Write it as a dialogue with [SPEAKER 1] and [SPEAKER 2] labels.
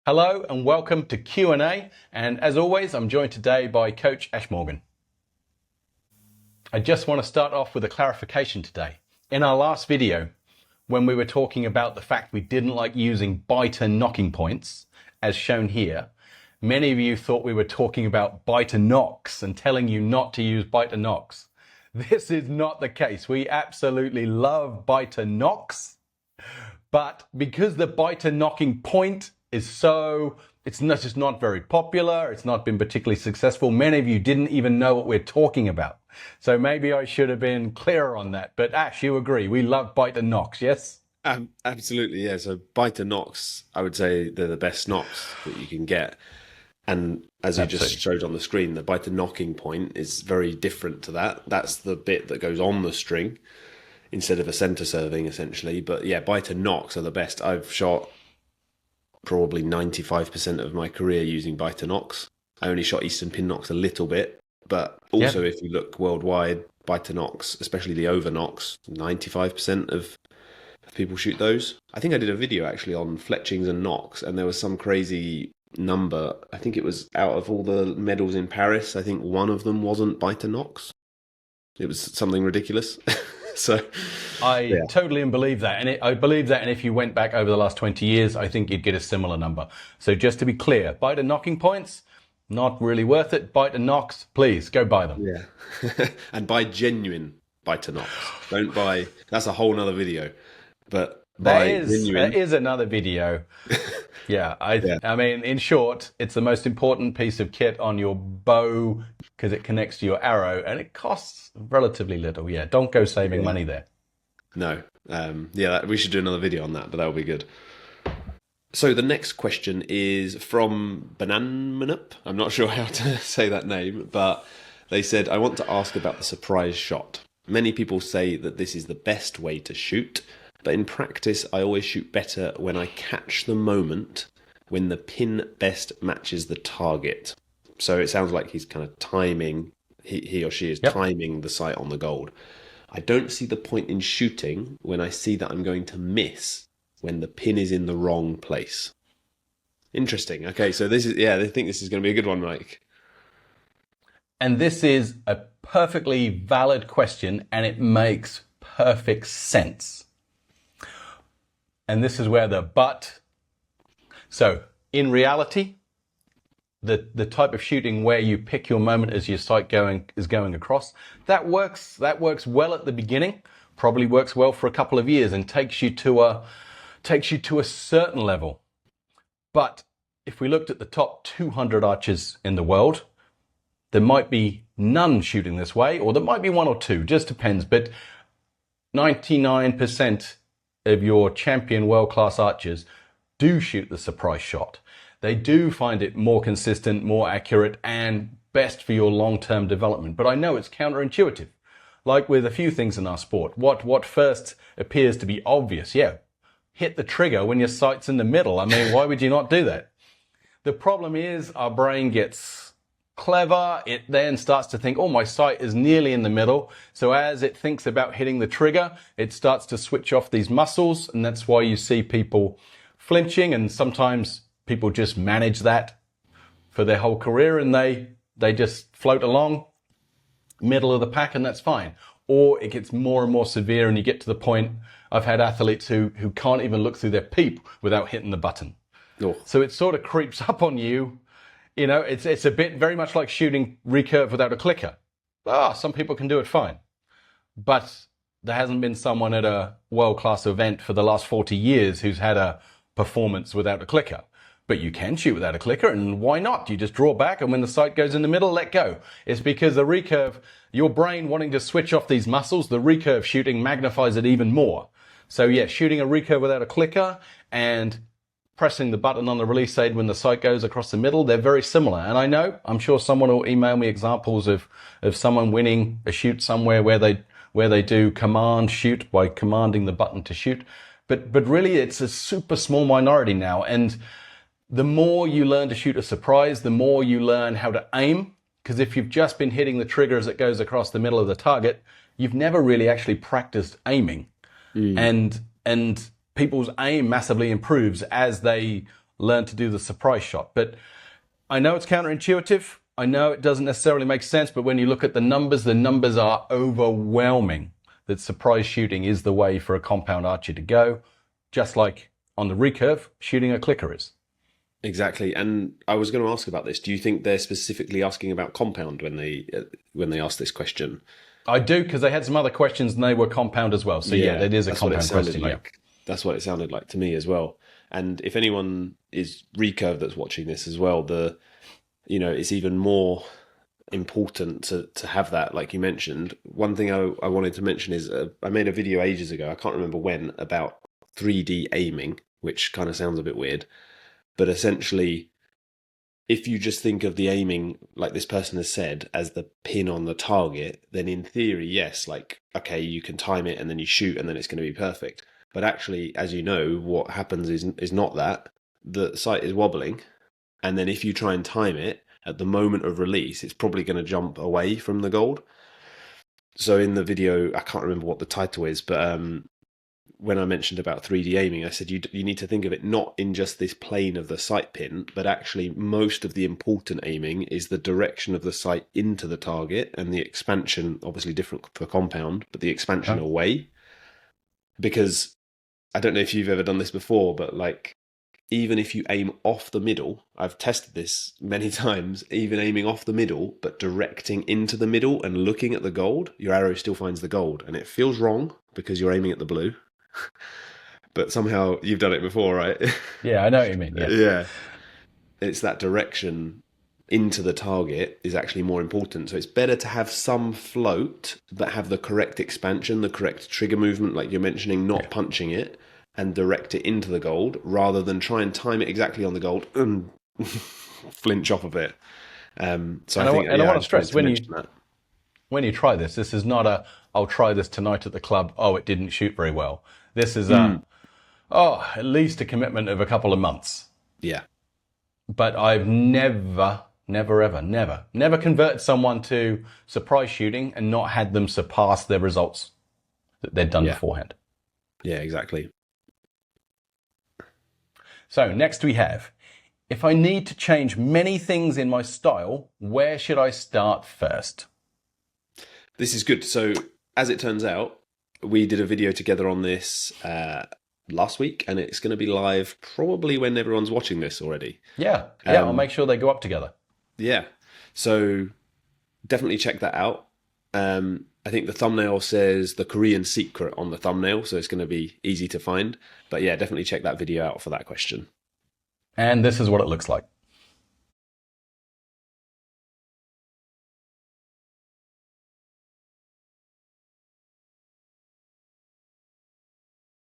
[SPEAKER 1] Hello and welcome to Q&A, and as always I'm joined today by Coach Ashe. I just want to start off with a clarification today. In our last video, when we were talking about the fact we didn't like using Beiter knocking points, as shown here, many of you thought we were talking about Beiter knocks and telling you not to use Beiter knocks. This is not the case. We absolutely love Beiter knocks, but because the Beiter knocking point is it's just not very popular, it's not been particularly successful, many of you didn't even know what we're talking about. So maybe I should have been clearer on that. But Ashe, you agree, we love Beiter knocks, yes?
[SPEAKER 2] Absolutely, yeah. So Beiter knocks, I would say they're the best knocks that you can get. And as you just showed on the screen, the Beiter knocking point is very different to that. That's the bit that goes on the string instead of a center serving, essentially. But yeah, Beiter knocks are the best. I've shot probably 95% of my career using Beiter knocks. I only shot Eastern pin knocks a little bit, but also if you look worldwide, Beiter knocks, especially the over knocks, 95% of people shoot those. I think I did a video actually on fletchings and knocks, and there was some crazy number. I think it was out of all the medals in Paris, I think one of them wasn't Beiter knocks. It was something ridiculous. So
[SPEAKER 1] I totally believe that. And I believe that. And if you went back over the last 20 years, I think you'd get a similar number. So just to be clear, Beiter knocking points, not really worth it. Beiter knocks, please go buy them.
[SPEAKER 2] Yeah. And buy genuine Beiter knocks. Don't buy, that's a whole nother video. But
[SPEAKER 1] there is another video. I mean, in short, it's the most important piece of kit on your bow because it connects to your arrow and it costs relatively little. Yeah, don't go saving money there.
[SPEAKER 2] No. We should do another video on that, but that would be good. So the next question is from Bananmanup. I'm not sure how to say that name, but they said, I want to ask about the surprise shot. Many people say that this is the best way to shoot, but in practice, I always shoot better when I catch the moment when the pin best matches the target. So it sounds like he's kind of timing, he or she is timing the sight on the gold. I don't see the point in shooting when I see that I'm going to miss when the pin is in the wrong place. Interesting. Okay, so this is, I think this is going to be a good one, Mike.
[SPEAKER 1] And this is a perfectly valid question and it makes perfect sense. And this is where so in reality, the type of shooting where you pick your moment as your sight is going across, that works well at the beginning, probably works well for a couple of years and takes you to a certain level. But if we looked at the top 200 archers in the world, there might be none shooting this way, or there might be one or two, just depends. But 99% of your champion world-class archers do shoot the surprise shot. They do find it more consistent, more accurate, and best for your long-term development. But I know it's counterintuitive. Like with a few things in our sport, what first appears to be obvious, hit the trigger when your sight's in the middle. I mean, why would you not do that? The problem is our brain gets clever. It then starts to think, oh, my sight is nearly in the middle. So as it thinks about hitting the trigger, it starts to switch off these muscles. And that's why you see people flinching. And sometimes people just manage that for their whole career and they just float along middle of the pack and that's fine. Or it gets more and more severe and you get to the point, I've had athletes who can't even look through their peep without hitting the button. Oh. So it sort of creeps up on you. You know, it's a bit very much like shooting recurve without a clicker. Some people can do it fine. But there hasn't been someone at a world-class event for the last 40 years who's had a performance without a clicker. But you can shoot without a clicker, and why not? You just draw back, and when the sight goes in the middle, let go. It's because the recurve, your brain wanting to switch off these muscles, the recurve shooting magnifies it even more. So yeah, shooting a recurve without a clicker and pressing the button on the release aid when the sight goes across the middle, they're very similar. And I'm sure someone will email me examples of someone winning a shoot somewhere where they do command shoot by commanding the button to shoot. But really it's a super small minority now. And the more you learn to shoot a surprise, the more you learn how to aim. Because if you've just been hitting the trigger as it goes across the middle of the target, you've never really actually practiced aiming. And people's aim massively improves as they learn to do the surprise shot. But I know it's counterintuitive. I know it doesn't necessarily make sense, but when you look at the numbers are overwhelming that surprise shooting is the way for a compound archer to go, just like on the recurve, shooting a clicker is.
[SPEAKER 2] Exactly. And I was going to ask about this. Do you think they're specifically asking about compound when they ask this question?
[SPEAKER 1] I do, because they had some other questions and they were compound as well. So yeah, it is a compound question.
[SPEAKER 2] Like. That's what it sounded like to me as well. And if anyone is recurve that's watching this as well, it's even more important to have that, like you mentioned. One thing I wanted to mention is I made a video ages ago, I can't remember when, about 3D aiming, which kind of sounds a bit weird. But essentially, if you just think of the aiming, like this person has said, as the pin on the target, then in theory, yes, like, okay, you can time it and then you shoot and then it's going to be perfect. But actually, as you know, what happens is not that. The sight is wobbling. And then if you try and time it, at the moment of release, it's probably going to jump away from the gold. So in the video, I can't remember what the title is, but when I mentioned about 3D aiming, I said you need to think of it not in just this plane of the sight pin, but actually most of the important aiming is the direction of the sight into the target and the expansion, obviously different for compound, but the expansion away. Because I don't know if you've ever done this before, but like, even if you aim off the middle, I've tested this many times, even aiming off the middle, but directing into the middle and looking at the gold, your arrow still finds the gold. And it feels wrong because you're aiming at the blue. But somehow you've done it before, right?
[SPEAKER 1] Yeah, I know what you mean. Yeah.
[SPEAKER 2] Yeah. It's that direction into the target is actually more important. So it's better to have some float, but have the correct expansion, the correct trigger movement, like you're mentioning, not punching it, and direct it into the gold, rather than try and time it exactly on the gold and flinch off of it. I want to stress, when
[SPEAKER 1] you try this is not I'll try this tonight at the club, it didn't shoot very well. This is at least a commitment of a couple of months.
[SPEAKER 2] Yeah.
[SPEAKER 1] But I've never converted someone to surprise shooting and not had them surpass their results that they'd done beforehand.
[SPEAKER 2] Yeah, exactly.
[SPEAKER 1] So next we have, if I need to change many things in my style, where should I start first?
[SPEAKER 2] This is good. So as it turns out, we did a video together on this last week, and it's going to be live probably when everyone's watching this already.
[SPEAKER 1] Yeah, I'll make sure they go up together.
[SPEAKER 2] Yeah, so definitely check that out. I think the thumbnail says the Korean secret on the thumbnail, so it's going to be easy to find. But yeah, definitely check that video out for that question.
[SPEAKER 1] And this is what it looks like.